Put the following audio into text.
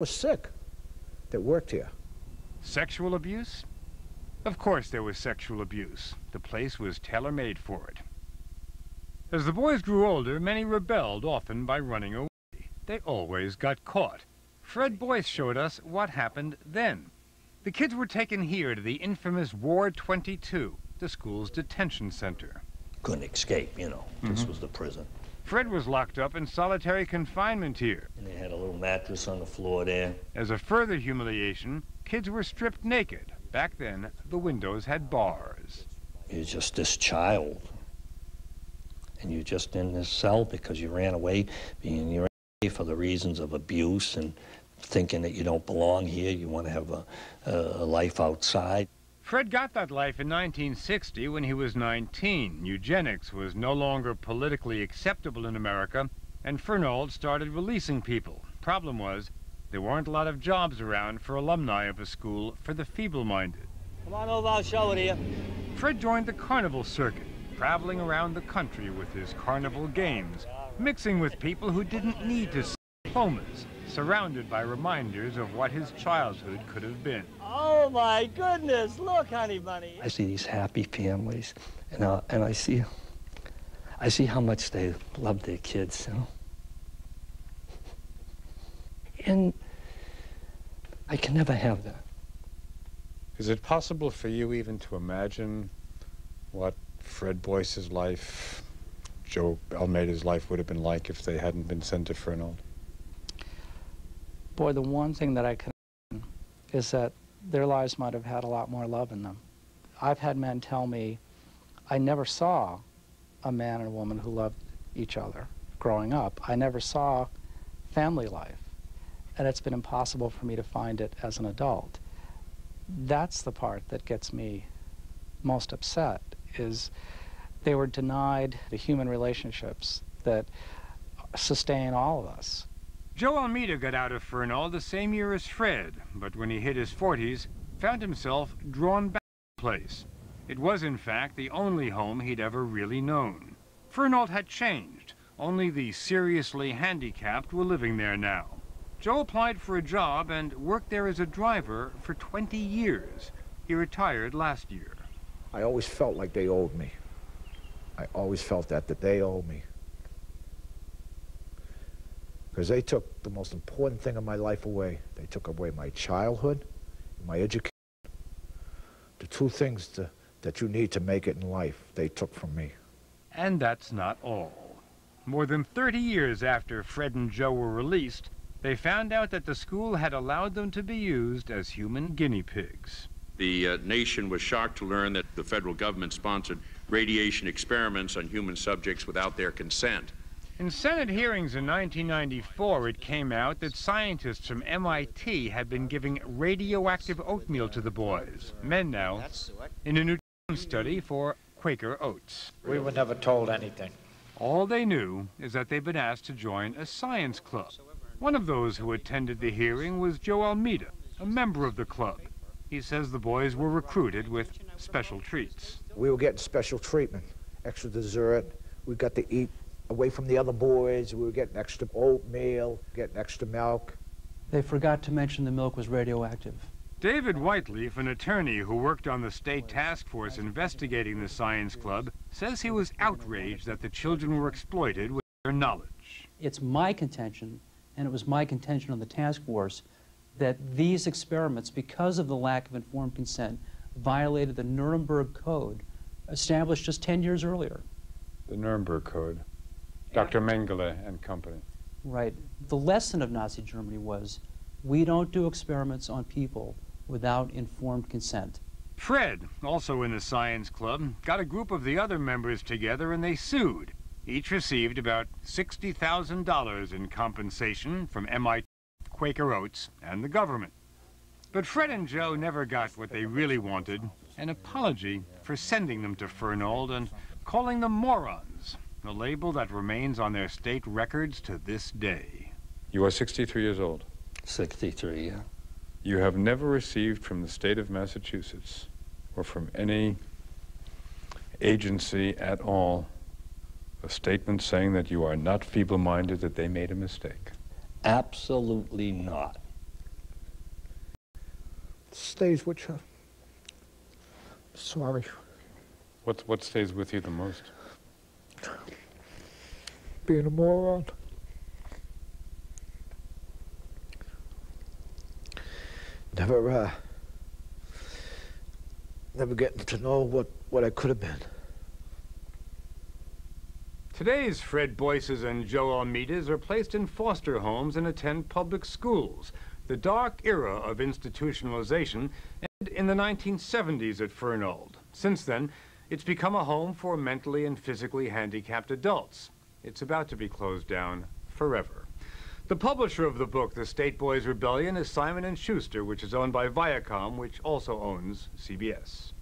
Was sick that worked here. Sexual abuse? Of course there was sexual abuse. The place was tailor-made for it. As the boys grew older, many rebelled, often by running away. They always got caught. Fred Boyce showed us what happened then. The kids were taken here to the infamous Ward 22, the school's detention center. Couldn't escape, you know. This was the prison. Fred was locked up in solitary confinement here. And they had a little mattress on the floor there. As a further humiliation, kids were stripped naked. Back then, the windows had bars. You're just this child. And you're just in this cell because you ran away, and you ran away for the reasons of abuse and thinking that you don't belong here. You want to have a life outside. Fred got that life in 1960 when he was 19. Eugenics was no longer politically acceptable in America, and Fernald started releasing people. Problem was, there weren't a lot of jobs around for alumni of a school for the feeble-minded. Come on over, I'll show it to you. Fred joined the carnival circuit, traveling around the country with his carnival games, mixing with people who didn't need to see diplomas, surrounded by reminders of what his childhood could have been. Oh my goodness, look, honey bunny. I see these happy families, and I see how much they love their kids, you know. And I can never have that. Is it possible for you even to imagine what Fred Boyce's life, Joe Almeida's life would have been like if they hadn't been sent to Fernald? Boy, the one thing that I can is that their lives might have had a lot more love in them. I've had men tell me, I never saw a man and a woman who loved each other growing up. I never saw family life, and it's been impossible for me to find it as an adult. That's the part that gets me most upset, is they were denied the human relationships that sustain all of us. Joe Almeida got out of Fernald the same year as Fred, but when he hit his 40s, found himself drawn back to the place. It was, in fact, the only home he'd ever really known. Fernald had changed. Only the seriously handicapped were living there now. Joe applied for a job and worked there as a driver for 20 years. He retired last year. I always felt like they owed me. I always felt that they owed me. Because they took the most important thing in my life away. They took away my childhood, my education. The two things that you need to make it in life, they took from me. And that's not all. More than 30 years after Fred and Joe were released, they found out that the school had allowed them to be used as human guinea pigs. The nation was shocked to learn that the federal government sponsored radiation experiments on human subjects without their consent. In Senate hearings in 1994, it came out that scientists from MIT had been giving radioactive oatmeal to the boys, men now, in a nutrition study for Quaker oats. We were never told anything. All they knew is that they'd been asked to join a science club. One of those who attended the hearing was Joe Almeida, a member of the club. He says the boys were recruited with special treats. We were getting special treatment, extra dessert. We got to eat away from the other boys. We were getting extra oatmeal, getting extra milk. They forgot to mention the milk was radioactive. David Whiteleaf, an attorney who worked on the state task force investigating the science club, says he was outraged that the children were exploited with their knowledge. It's my contention, and it was my contention on the task force, that these experiments, because of the lack of informed consent, violated the Nuremberg Code, established just 10 years earlier. The Nuremberg Code. Dr. Mengele and company. Right. The lesson of Nazi Germany was, we don't do experiments on people without informed consent. Fred, also in the science club, got a group of the other members together and they sued. Each received about $60,000 in compensation from MIT, Quaker Oats, and the government. But Fred and Joe never got what they really wanted, an apology for sending them to Fernald and calling them morons, a label that remains on their state records to this day. You are 63 years old. 63, yeah. You have never received from the state of Massachusetts or from any agency at all a statement saying that you are not feeble-minded, that they made a mistake? Absolutely not. stays with you. Sorry. What stays with you the most? Being a moron. Never getting to know what I could have been. Today's Fred Boyces and Joe Almeidas are placed in foster homes and attend public schools. The dark era of institutionalization ended in the 1970s at Fernald. Since then, it's become a home for mentally and physically handicapped adults. It's about to be closed down forever. The publisher of the book, The State Boys Rebellion, is Simon & Schuster, which is owned by Viacom, which also owns CBS.